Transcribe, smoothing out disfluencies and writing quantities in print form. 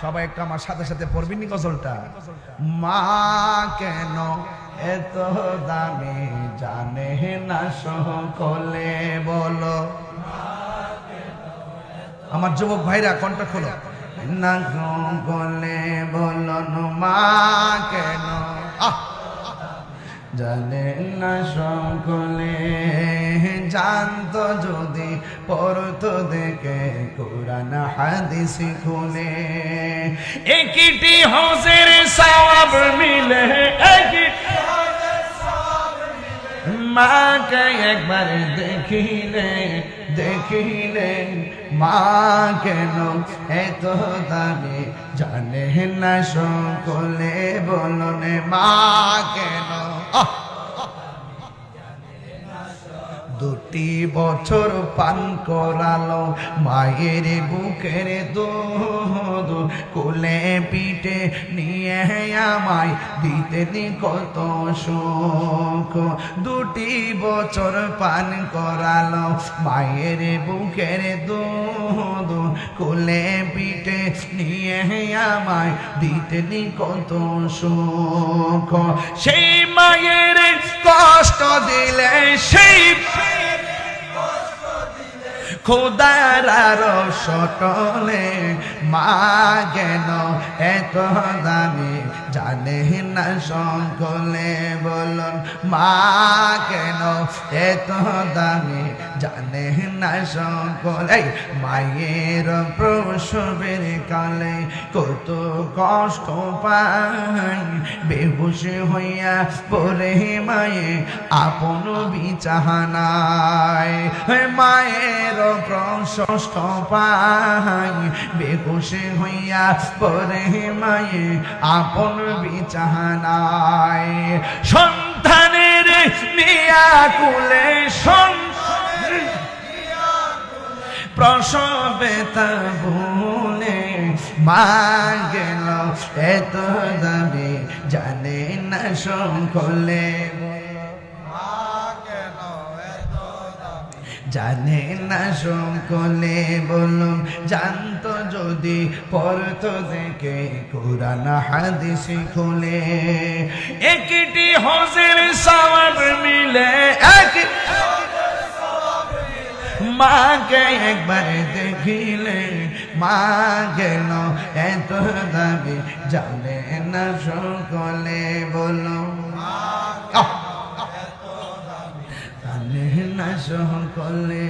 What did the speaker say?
সবাই একটু আমার সাথে সাথে পড়বেন নি গজলটা। মা কেন এত দামি জানে না সকলে বলো। আমার যুবক ভাইরা কণ্ঠ খোলো না বলে বলো মা কেন জানে না সকলে। জানতো যদি পড়তো দেখে কোরআন হাদিস খুলে। একটি হজের সওয়াব মিলে মাকে একবার দেখিলে দেখিলে। মা কেন এত দামি জানে না সকলে বলুন মা কেন। দুটি বছর পান করালো মায়ের বুকের দুধ। কোলে পিঠে নিয়ে আমায় দিতেন কত সুখ। দুটি বছর পান করালো মায়ের বুকের দুধ। কোলে পিঠে নিয়ে আমায় দিতেন কত সুখ। সেই মায়ের কষ্ট দিলে সেই খোদার সটলে। মা কেন এত দামি জানে না সকলে বলুন মা কেন এত দামি জানে না সকলে। মায়ের প্রসবের কালে কত কষ্ট পাই বেহুশ হইয়া পড়ে মায়ে আপন বিছানায়। মায়ের প্রশস্ত পাই বেহুশ হইয়া পড়ে মায়ে আপন বিছানায়। সন্তানের নিয়া কুলে প্রসবে তা ভুলে। মা গেল এত দামি জানে না সকলে জানে না সকলে বলুন। জানতো যদি পড়তো দেখে কোরআন হাদিস খুলে। একটি হজের সওয়াব মিলে মাকে একবার দেখিলে। মা গেল এত দামি জানে না সকলে বলুন জানে না সকলে।